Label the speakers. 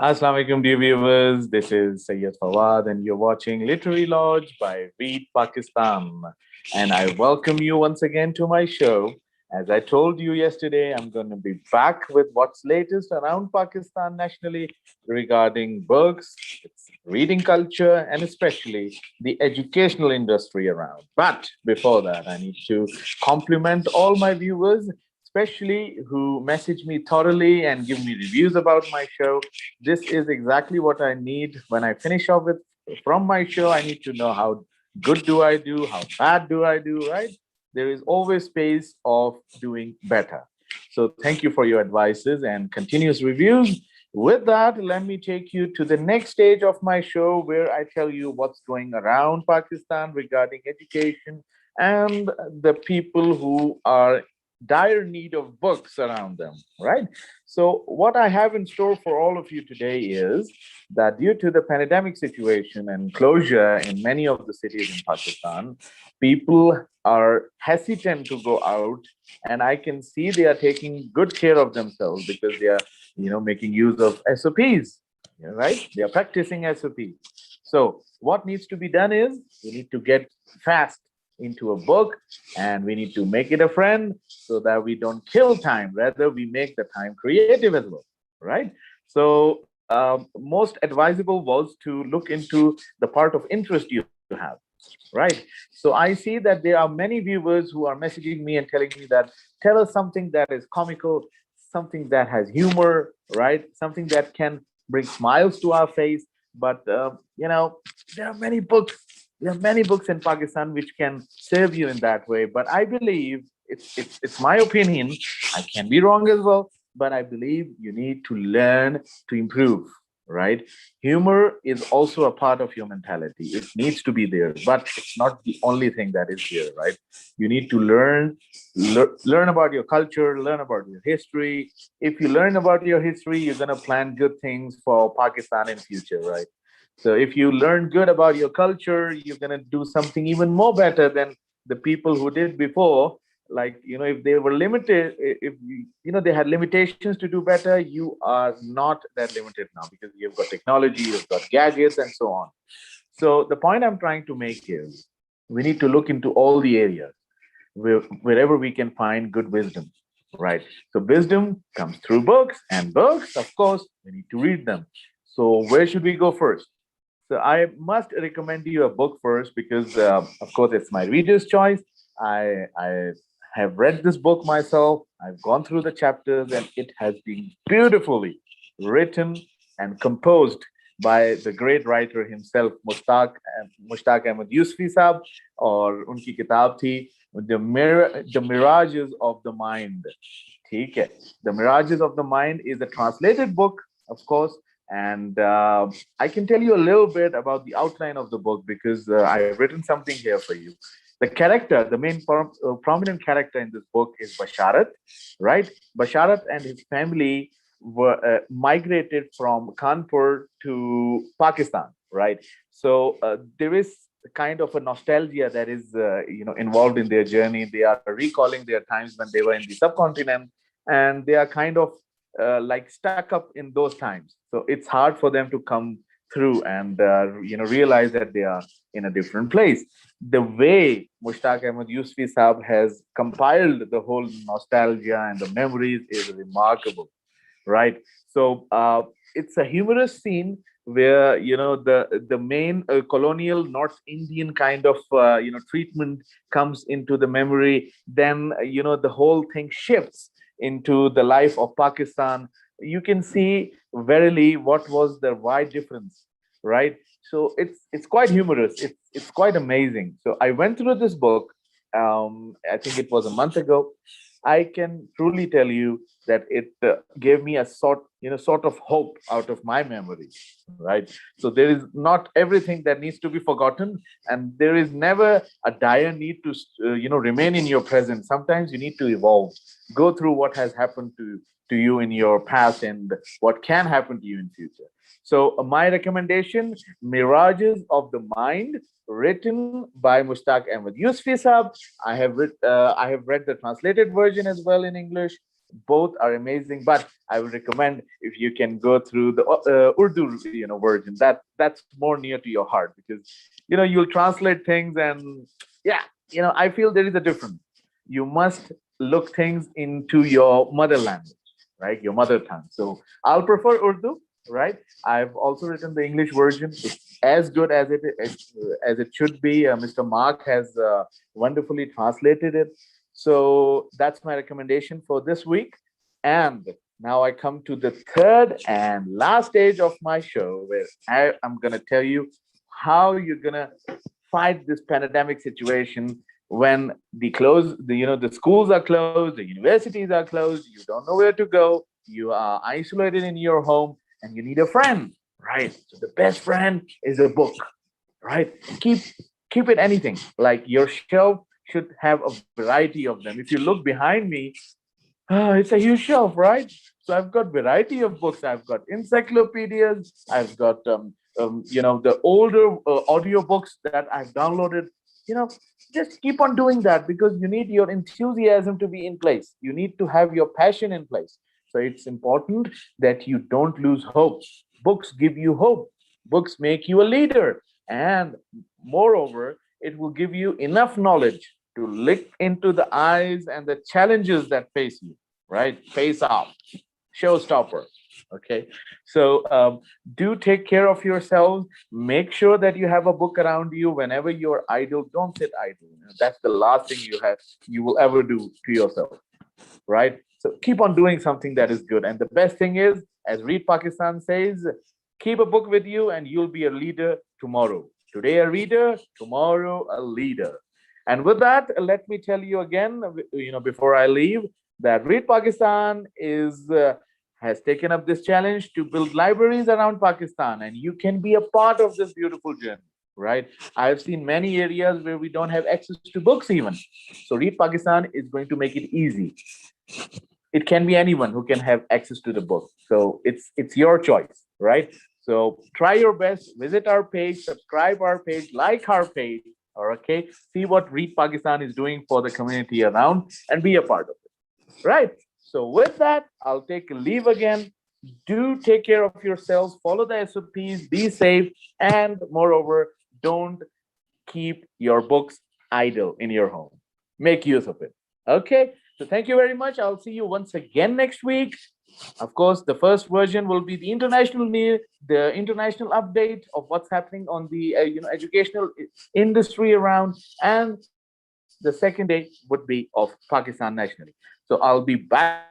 Speaker 1: Assalamu alaikum, dear viewers. This is Sayyid Fawad, and you're watching Literary Lodge by Read Pakistan. And I welcome you once again to my show. As I told you yesterday, I'm going to be back with what's latest around Pakistan nationally regarding books, its reading culture, and especially the educational industry around. But before that, I need to compliment all my viewers, especially who message me thoroughly and give me reviews about my show. This is exactly what I need when I finish off with from my show. I need to know how good do I do, how bad do I do, right? There is always space of doing better. So thank you for your advices and continuous reviews. With that, let me take you to the next stage of my show where I tell you what's going around Pakistan regarding education and the people who are dire need of books around them, right? So, what I have in store for all of you today is that due to the pandemic situation and closure in many of the cities in Pakistan, people are hesitant to go out, and I can see they are taking good care of themselves because they are, making use of SOPs, right? They are practicing SOPs. So, what needs to be done is we need to get fast into a book and we need to make it a friend so that we don't kill time, rather we make the time creative as well, right? So most advisable was to look into the part of interest you have, right? So I see that there are many viewers who are messaging me and telling me that tell us something that is comical, something that has humor, right? Something that can bring smiles to our face. But there are many books. There are many books in Pakistan which can serve you in that way. But I believe it's my opinion. I can be wrong as well, but I believe you need to learn to improve, right? Humor is also a part of your mentality. It needs to be there, but it's not the only thing that is there, right? You need to learn about your culture, learn about your history. If you learn about your history, you're going to plan good things for Pakistan in future, right? So if you learn good about your culture, you're going to do something even more better than the people who did before. Like, if they were limited, if they had limitations to do better, you are not that limited now because you've got technology, you've got gadgets, and so on. So the point I'm trying to make is we need to look into all the areas wherever we can find good wisdom, right? So wisdom comes through books, and books, of course, we need to read them. So where should we go first? So I must recommend you a book first because, of course, it's my reader's choice. I have read this book myself. I've gone through the chapters, and it has been beautifully written and composed by the great writer himself, Mushtaq Ahmed Yusfi Saab, or unki kitab thi, the Mirages of the Mind. ठीक है. The Mirages of the Mind is a translated book, of course, and I can tell you a little bit about the outline of the book because I've written something here for you. The character, the main prominent character in this book is Basharat, right? Basharat and his family were migrated from Kanpur to Pakistan, right? So there is kind of a nostalgia that is involved in their journey. They are recalling their times when they were in the subcontinent, and they are kind of like stuck up in those times. So it's hard for them to come through and realize that they are in a different place. The way Mushtaq Ahmed Yusfi Saab has compiled the whole nostalgia and the memories is remarkable, right? So it's a humorous scene where the main colonial North Indian kind of treatment comes into the memory. Then the whole thing shifts into the life of Pakistan. You can see verily what was the wide difference, right? So it's quite humorous. It's quite amazing. So I went through this book. I think it was a month ago. I can truly tell you that it gave me a sort of hope out of my memory, right? So there is not everything that needs to be forgotten, and there is never a dire need to remain in your present. Sometimes you need to evolve, go through what has happened to you in your past and what can happen to you in future. So my recommendation, Mirages of the Mind, written by Mushtaq Ahmed Yusfi Saab. I have read the translated version as well in English. Both are amazing, but I would recommend if you can go through the Urdu, version. That's more near to your heart, because you'll translate things, and yeah, I feel there is a difference. You must look things into your mother language, right? Your mother tongue. So I'll prefer Urdu, right? I've also written the English version. It's as good as it should be. Mr. Mark has wonderfully translated it. So that's my recommendation for this week. And now I come to the third and last stage of my show, where I'm going to tell you how you're going to fight this pandemic situation when the schools are closed, the universities are closed, you don't know where to go, you are isolated in your home, and you need a friend, right? So the best friend is a book, right? Keep it anything. Like your shelf should have a variety of them. If you look behind me, it's a huge shelf, right? So I've got variety of books. I've got encyclopedias. I've got the older audio books that I've downloaded. You know, just keep on doing that, because you need your enthusiasm to be in place. You need to have your passion in place. So it's important that you don't lose hope. Books give you hope. Books make you a leader, and moreover, it will give you enough knowledge to look into the eyes and the challenges that face you, right? Face off, showstopper. Okay. So do take care of yourselves. Make sure that you have a book around you whenever you're idle. Don't sit idle. That's the last thing you will ever do to yourself, right? So keep on doing something that is good. And the best thing is, as Read Pakistan says, keep a book with you and you'll be a leader tomorrow. Today, a reader, tomorrow, a leader. And with that, let me tell you again, before I leave, that Read Pakistan has taken up this challenge to build libraries around Pakistan, and you can be a part of this beautiful journey, right? I've seen many areas where we don't have access to books even. So Read Pakistan is going to make it easy. It can be anyone who can have access to the book. So it's your choice, right? So try your best, visit our page, subscribe our page, like our page, or okay, see what Read Pakistan is doing for the community around and be a part of it. Right. So with that, I'll take a leave again. Do take care of yourselves, follow the SOPs, be safe, and moreover, don't keep your books idle in your home. Make use of it. Okay. So thank you very much. I'll see you once again next week. Of course, the first version will be the international update of what's happening on the educational industry around, and the second day would be of Pakistan nationally. So I'll be back